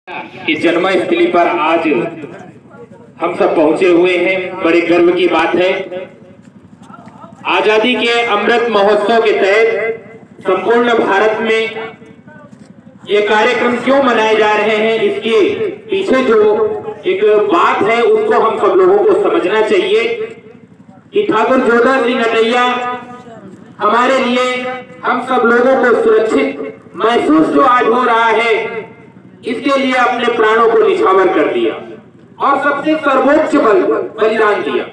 कि जन्मस्थली पर आज हम सब पहुंचे हुए हैं, बड़े गर्व की बात है। आजादी के अमृत महोत्सव के तहत संपूर्ण भारत में ये कार्यक्रम क्यों मनाए जा रहे हैं, इसके पीछे जो एक बात है उसको हम सब लोगों को समझना चाहिए कि ठाकुर जोधा सिंह नटैया हमारे लिए, हम सब लोगों को सुरक्षित महसूस जो आज हो रहा है, इसके लिए अपने प्राणों को निछावर कर दिया और सबसे सर्वोच्च बलिदान दिया।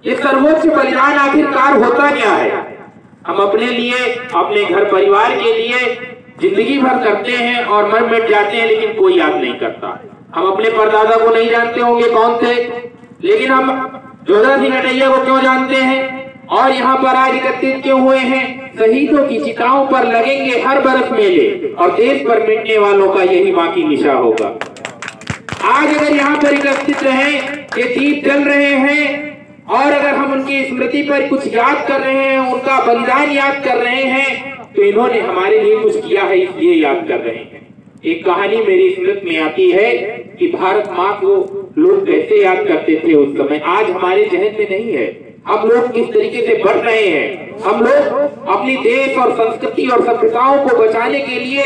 ये सर्वोच्च बलिदान आखिरकार होता क्या है? हम अपने लिए, अपने घर परिवार के लिए जिंदगी भर करते हैं और मर मिट जाते हैं, लेकिन कोई याद नहीं करता। हम अपने परदादा को नहीं जानते होंगे कौन थे, लेकिन हम जोधा सिंह नटैया को क्यों जानते हैं और यहाँ पर आज एकत्रित क्यों हुए हैं? शहीदों की चिताओं पर लगेंगे हर बरस मेले और देश पर मिटने वालों का यही बाकी निशा होगा। आज अगर यहाँ पर एकत्रित रहे, ये दीप जल रहे हैं और अगर हम उनकी स्मृति पर कुछ याद कर रहे हैं, उनका बलिदान याद कर रहे हैं, तो इन्होंने हमारे लिए कुछ किया है इसलिए याद कर रहे हैं। एक कहानी मेरी स्मृति में आती है कि भारत माँ को लोग कैसे याद करते थे उस समय, आज हमारे जहन में नहीं है। हम लोग किस तरीके से बढ़ रहे हैं, हम लोग अपनी देश और संस्कृति और सभ्यताओं को बचाने के लिए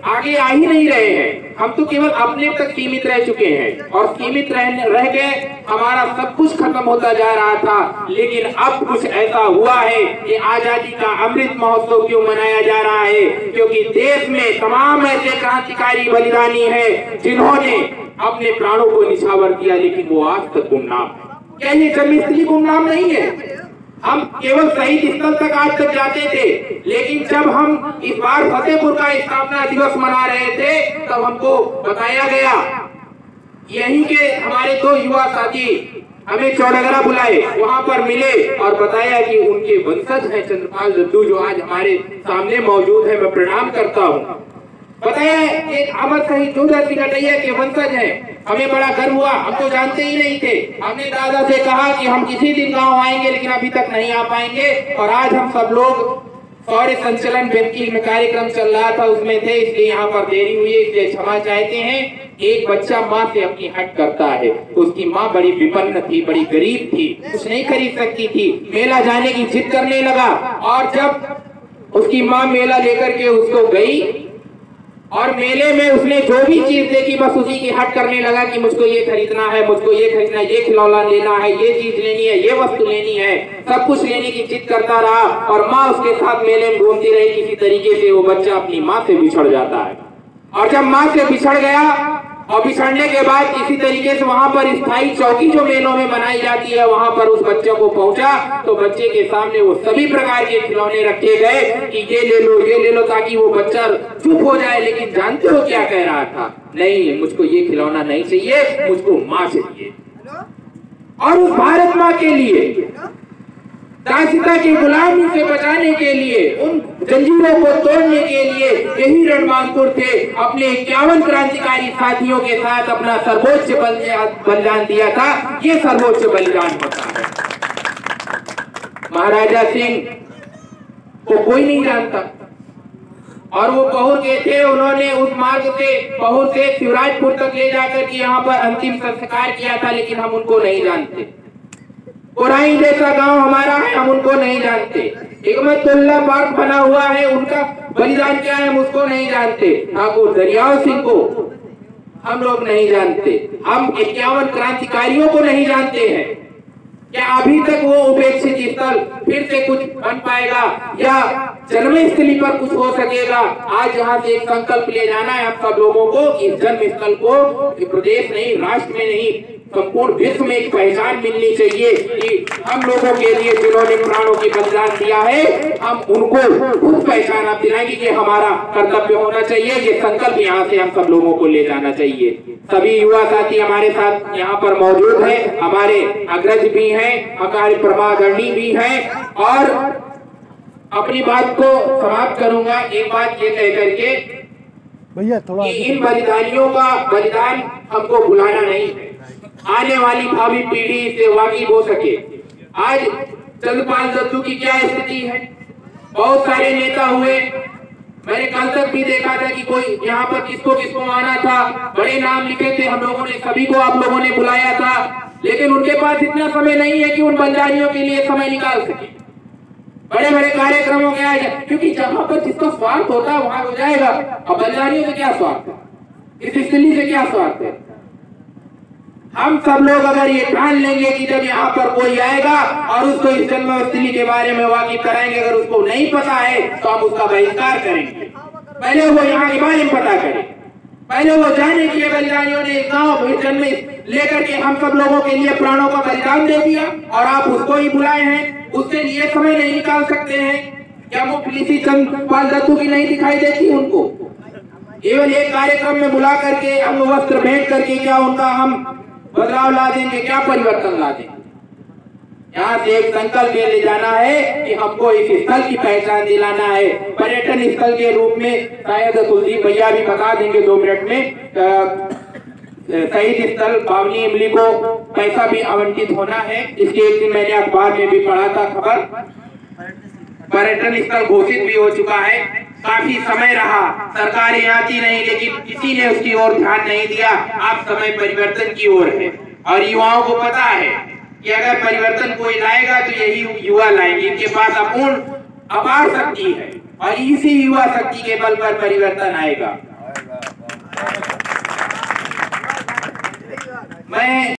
आगे आ ही नहीं रहे हैं। हम तो केवल अपने तक सीमित रह चुके हैं और सीमित रह गए, हमारा सब कुछ खत्म होता जा रहा था। लेकिन अब कुछ ऐसा हुआ है कि आजादी का अमृत महोत्सव क्यों मनाया जा रहा है? क्योंकि देश में तमाम ऐसे क्रांतिकारी बलिदानी है जिन्होंने अपने प्राणों को निछावर किया, लेकिन वो आज तक गुमनाम है। क्या ये जन्मस्थली गुमनाम नहीं है? हम केवल शहीद स्थल तक आज तक जाते थे, लेकिन जब हम इस बार फतेहपुर का स्थापना दिवस मना रहे थे तब हमको बताया गया, यहीं के हमारे दो युवा साथी हमें चौड़गरा बुलाए, वहां पर मिले और बताया कि उनके वंशज हैं चंद्रपाल जद्दू, जो आज हमारे सामने मौजूद है। मैं प्रणाम करता हूँ। बताया एक अमर शहीद जोधा सिंह नटैया के वंशज हैं। हमें बड़ा गर्व हुआ, हम तो जानते ही नहीं थे। हमने दादा से कहा कि हम किसी दिन गांव आएंगे, लेकिन अभी तक नहीं आ पाएंगे। और आज हम सब लोग सौर्य संचलन व्यक्ति में कार्यक्रम चल रहा था, उसमें थे, इसलिए यहाँ पर देरी हुई है, इसलिए क्षमा चाहते हैं। एक बच्चा माँ से अपनी हट करता है। उसकी माँ बड़ी विपन्न थी, बड़ी गरीब थी, कुछ नहीं खरीद सकती थी। मेला जाने की जिद करने लगा और जब उसकी माँ मेला लेकर के उसको गई और मेले में उसने जो भी चीज देखी बस उसी की हट करने लगा कि मुझको ये खरीदना है, मुझको ये खरीदना है, ये खिलौना लेना है, ये चीज लेनी है, ये वस्तु लेनी है, सब कुछ लेने की जिद करता रहा और माँ उसके साथ मेले में घूमती रही। किसी तरीके से वो बच्चा अपनी माँ से बिछड़ जाता है और जब माँ से बिछड़ गया और बिछड़ने के बाद किसी तरीके से वहां पर स्थायी चौकी जो मेलों में बनाई जाती है, वहां पर उस बच्चे को पहुंचा तो बच्चे के सामने वो सभी प्रकार के खिलौने रखे गए कि ये ले लो, ताकि वो बच्चा चुप हो जाए। लेकिन जानते हो क्या कह रहा था? नहीं, मुझको ये खिलौना नहीं चाहिए, मुझको माँ चाहिए। और उस भारत माँ के लिए, दासिता की गुलामी से बचाने के लिए, उन जंजीरों को तोड़ने के लिए यही रणबांकुर थे। अपने 51 क्रांतिकारी साथियों के साथ अपना सर्वोच्च बलिदान दिया था। ये सर्वोच्च बलिदान होता है। महाराजा सिंह को कोई नहीं जानता और वो पहुर गए थे। उन्होंने उस मार्ग से पहुर से शिवराजपुर तक ले जाकर के यहाँ पर अंतिम संस्कार किया था, लेकिन हम उनको नहीं जानते। कोराई जैसा गांव हमारा है, हम उनको नहीं जानते। हिकमतुल्लाह पार्क बना हुआ है, उनका बलिदान क्या है हम उसको नहीं जानते। ठाकुर दरियाव सिंह को हम लोग नहीं जानते। हम 51 क्रांतिकारियों को नहीं जानते हैं। क्या अभी तक वो उपेक्षित स्थल फिर से कुछ बन पाएगा या जन्मस्थली पर कुछ हो सकेगा? आज यहाँ से एक संकल्प ले जाना है हम सब लोगों को कि इस जन्म स्थल को प्रदेश नहीं, राष्ट्र में नहीं, संपूर्ण विश्व में एक पहचान मिलनी चाहिए कि हम लोगों के लिए जिन्होंने प्राणों की बलिदान दिया है, हम उनको खुद पहचान आप दिलाएंगे कि हमारा कर्तव्य होना चाहिए। ये संकल्प यहाँ से हम सब लोगों को ले जाना चाहिए। सभी युवा साथी हमारे साथ यहाँ पर मौजूद हैं, हमारे अग्रज भी हैं, हमारे परमादरणी भी हैं और अपनी बात को समाप्त करूंगा एक बात ये कह करके भैया थोड़ा, इन बलिदानियों का बलिदान हमको भुलाना नहीं है। आने वाली भावी पीढ़ी से वाकिफ हो सके। आज चंद्रपाल जद्दू की क्या स्थिति है? बहुत सारे नेता हुए, मैंने कल तक भी देखा था कि कोई यहाँ पर किसको किसको आना था, बड़े नाम लिखे थे, हम लोगों ने सभी को आप लोगों ने बुलाया था, लेकिन उनके पास इतना समय नहीं है कि उन बंजारियों के लिए समय निकाल सके, बड़े बड़े कार्यक्रमों में आए, क्योंकि जहां पर जिसका स्वार्थ होता है वहां हो जाएगा। अब बंजारियों से क्या स्वार्थ है, इस स्थली से क्या स्वार्थ है? हम सब लोग अगर ये ठान लेंगे कि जब यहाँ पर कोई आएगा और उसको इस जन्मस्थली के बारे में वाकिफ कराएंगे, अगर उसको नहीं पता है तो हम उसका बहिष्कार करेंगे। पहले वो यहाँ के बारे में पता करे, पहले वो जाने कि बलिदानियों ने गांव जन्म लेकर के हम सब लोगों के लिए प्राणों का बलिदान दे दिया और आप उसको ही बुलाए हैं, उसके लिए समय नहीं निकाल सकते हैं क्या? मुफलिसी चंद्रपाल दत्तू की नहीं दिखाई देती उनको? केवल एक कार्यक्रम में बुला करके हम वस्त्र भेंट करके क्या उनका हम बदलाव ला देंगे, क्या परिवर्तन ला देंगे? यहाँ से एक संकल्प ले जाना है कि हमको इस स्थल की पहचान दिलाना है, पर्यटन स्थल के रूप में। शायद कुलदीप भैया भी बता देंगे 2 मिनट में। शहीद स्थल बावनी इमली को पैसा भी आवंटित होना है, इसके एक दिन मैंने अखबार में भी पढ़ा था खबर। पर्यटन स्थल घोषित भी हो चुका है, काफी समय रहा, सरकारें आती नहीं, लेकिन किसी ने उसकी ओर ध्यान नहीं दिया। आप समय परिवर्तन की ओर है और युवाओं को पता है कि अगर परिवर्तन कोई लाएगा तो यही युवा लाएंगे। इनके पास अपूर्ण अपार शक्ति है और इसी युवा शक्ति के बल पर परिवर्तन आएगा। मैं